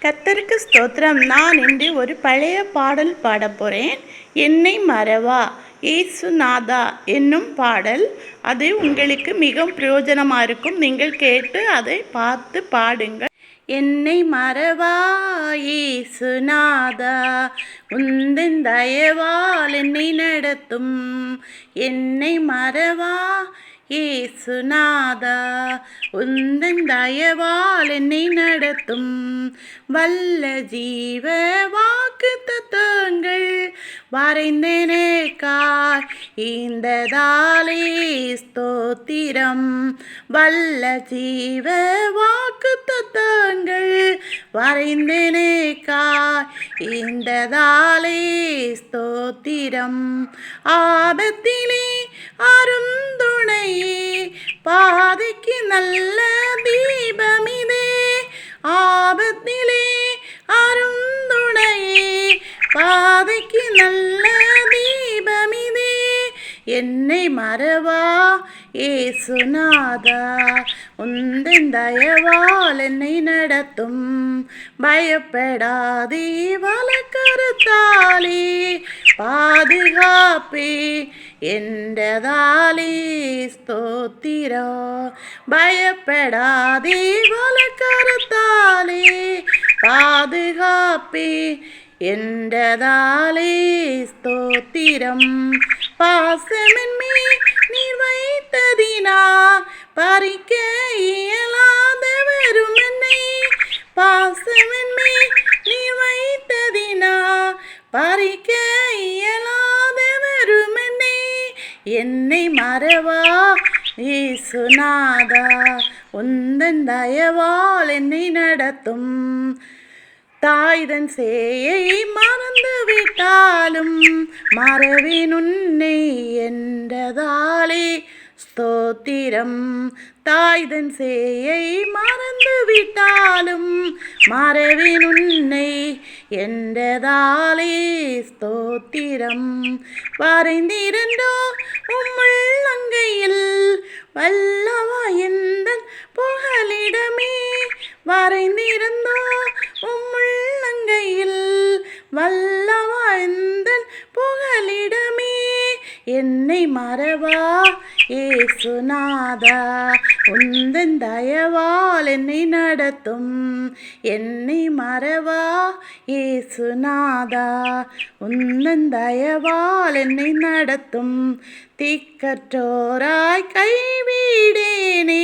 கர்த்தருக்கு ஸ்தோத்திரம். நான் இன்று ஒரு பழைய பாடல் பாடப் போகிறேன். என்னை மறவா இயேசுநாதா என்னும் பாடல். அது உங்களுக்கு மிகவும் பிரயோஜனமாக இருக்கும். நீங்கள் கேட்டு அதை பார்த்து பாடுங்கள். என்னை மறவா இயேசுநாதா உந்தன் தயவால் என்னை நடத்தும். என்னை மறவா இயேசுநாதா உந்தன் தயவால் என்னை நடத்தும். வல்ல ஜீவ வாக்கு தத்துவங்கள் வரைந்தெனக்காய் ஈந்ததாலே ஸ்தோத்திரம். வல்ல ஜீவ வாக்கு தத்துவங்கள் வரைந்தெனக்காய் ஈந்ததாலே ஸ்தோத்திரம். ஆபத்திலே அருந்துணையே பாதைக்கு நல்ல தீபமிதே. ஆபத்திலே அருந்துணையே பாதைக்கு நல்ல தீபமிதே. என்னை மறவா இயேசுநாதா உந்தன் தயவால் என்னை நடத்தும். பயப்படாதே வலக்கரத்தாலே பாதுகாப்பே என்றதாலே ஸ்தோத்திரா. பயப்படாதே வலக்கரத்தாலே பாதுகாப்பே என்றதாலே ஸ்தோத்திரம். பாசமென்மே நீர் வைத்ததினா பறிக்க இயலாதவரும் என்னை. பாசமென்மே நீர் வைத்ததினா பறிக்க இயலாதவரும் என்னை. என்னை மறவா இயேசுநாதா உந்தன் தயவால் என்னை நடத்தும். தாய்தன் சேயை மறந்து விட்டாலும் மறவேன் உன்னை என்றதாலே ஸ்தோத்திரம். தாய்தன் சேயை மறந்து விட்டாலும் மறவேன் உன்னை என்றதாலே ஸ்தோத்திரம். வரைந்திருந்தோ உம்முள்ளங்கையில் வல்லவா எந்தன் புகலிடமே. வரைந்திருந்தோ உம்முள்ளங்கையில் வல்லவா எந்தன் புகலிடமே. என்னை மறவா இயேசுநாதா உந்தன் தயவால் என்னை நடத்தும். என்னை மறவா இயேசுநாதா உந்தன் தயவால் என்னை நடத்தும். திக்கற்றோராய் கைவிடேனே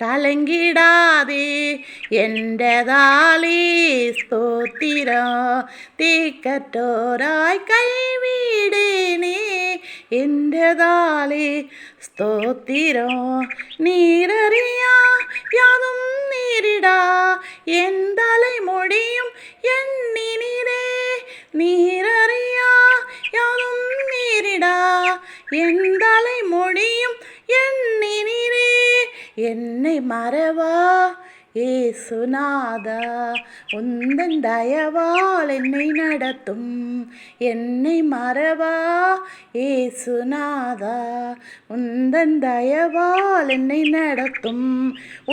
கலங்கிடாதே என்றதாலே ஸ்தோத்திரா. திக்கற்றோராய் கைவிடேனே என்றதாலே ஸ்தோத்திரம். நீரறியா யாதும் நீரிடா என் தலை மொழியும் எண்ணினீரே. நீரறியா யாதும் நீரிடா என் தலை மொழியும் எண்ணினீரே. என்னை மறவா இயேசுநாதா உந்தன் தயவால் என்னை நடத்தும். என்னை மறவா இயேசுநாதா உந்தன் தயவால் என்னை நடத்தும்.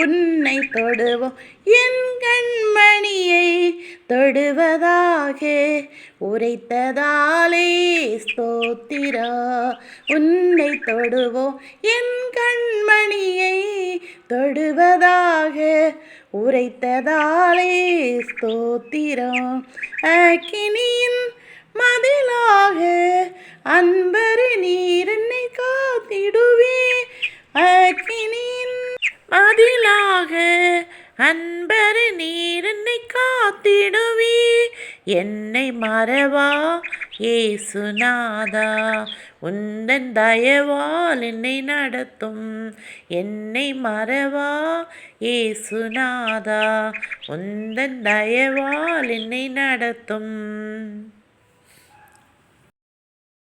உன்னை தொடுவோம் என் கண்மணியை தொடுவதாக உரைத்ததாலே ஸ்தோத்திரா. உன்னை தொடுவோம் என் கண்மணியை தொடுவதாக உரைத்ததாலே ஸ்தோத்திரம். அக்கினியின் மதிலாக அன்பரு நீர் என்னை காத்திடுவே. அக்கினியின் மதிலாக அன்பரு நீர் என்னை காத்திடுவே. என்னை மறவா இயேசுநாதா உந்தன் தயவால் என்னை நடத்தும். என்னை மறவா இயேசுநாதா உந்தன் தயவால் என்னை நடத்தும்.